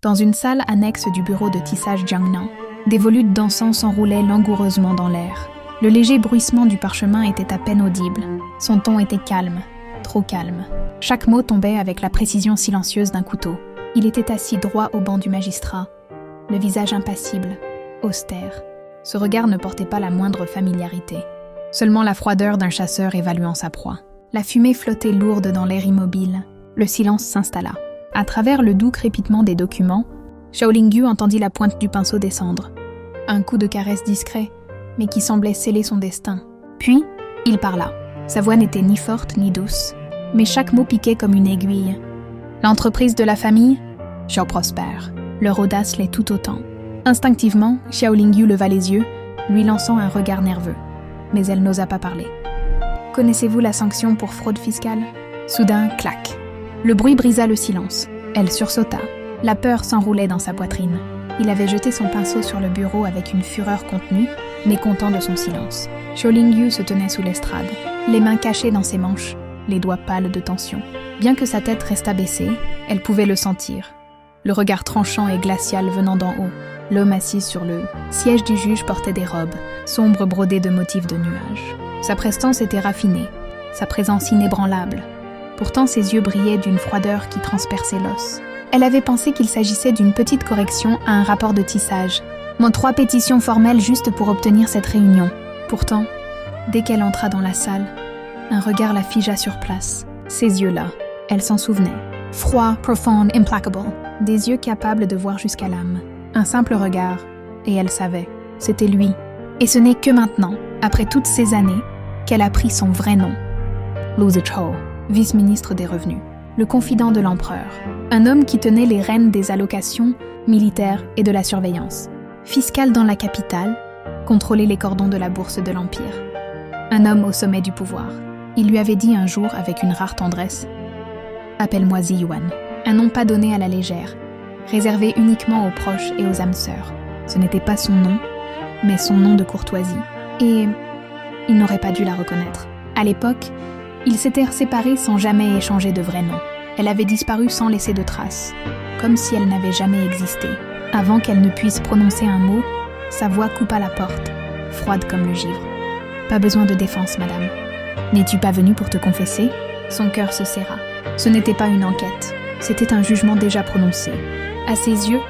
Dans une salle annexe du bureau de tissage Jiangnan, des volutes d'encens s'enroulaient langoureusement dans l'air. Le léger bruissement du parchemin était à peine audible. Son ton était calme, trop calme. Chaque mot tombait avec la précision silencieuse d'un couteau. Il était assis droit au banc du magistrat, le visage impassible, austère. Ce regard ne portait pas la moindre familiarité. Seulement la froideur d'un chasseur évaluant sa proie. La fumée flottait lourde dans l'air immobile. Le silence s'installa. À travers le doux crépitement des documents, Xiaolingyu entendit la pointe du pinceau descendre. Un coup de caresse discret, mais qui semblait sceller son destin. Puis, il parla. Sa voix n'était ni forte ni douce, mais chaque mot piquait comme une aiguille. L'entreprise de la famille, Xiao prospère. Leur audace l'est tout autant. Instinctivement, Xiaolingyu leva les yeux, lui lançant un regard nerveux. Mais elle n'osa pas parler. « Connaissez-vous la sanction pour fraude fiscale ?» Soudain, clac. Le bruit brisa le silence. Elle sursauta. La peur s'enroulait dans sa poitrine. Il avait jeté son pinceau sur le bureau avec une fureur contenue, mécontent de son silence. Xiaolingyu se tenait sous l'estrade, les mains cachées dans ses manches, les doigts pâles de tension. Bien que sa tête restât baissée, elle pouvait le sentir. Le regard tranchant et glacial venant d'en haut. L'homme assis sur le siège du juge portait des robes, sombres brodées de motifs de nuages. Sa prestance était raffinée, sa présence inébranlable. Pourtant ses yeux brillaient d'une froideur qui transperçait l'os. Elle avait pensé qu'il s'agissait d'une petite correction à un rapport de tissage. 3 pétitions formelles juste pour obtenir cette réunion. Pourtant, dès qu'elle entra dans la salle, un regard la figea sur place. Ces yeux-là, elle s'en souvenait. Froid, profond, implacable. Des yeux capables de voir jusqu'à l'âme. Un simple regard, et elle savait. C'était lui. Et ce n'est que maintenant, après toutes ces années, qu'elle a pris son vrai nom. Lu Zichou, vice-ministre des Revenus. Le confident de l'empereur. Un homme qui tenait les rênes des allocations, militaires et de la surveillance. Fiscal dans la capitale, contrôlait les cordons de la bourse de l'Empire. Un homme au sommet du pouvoir. Il lui avait dit un jour avec une rare tendresse « Appelle-moi Ziyuan », un nom pas donné à la légère, réservé uniquement aux proches et aux âmes sœurs. Ce n'était pas son nom, mais son nom de courtoisie. Et il n'aurait pas dû la reconnaître. À l'époque, ils s'étaient séparés sans jamais échanger de vrai nom. Elle avait disparu sans laisser de traces, comme si elle n'avait jamais existé. Avant qu'elle ne puisse prononcer un mot, sa voix coupa la porte, froide comme le givre. « Pas besoin de défense, madame. N'es-tu pas venue pour te confesser ?» Son cœur se serra. Ce n'était pas une enquête, c'était un jugement déjà prononcé. À ses yeux,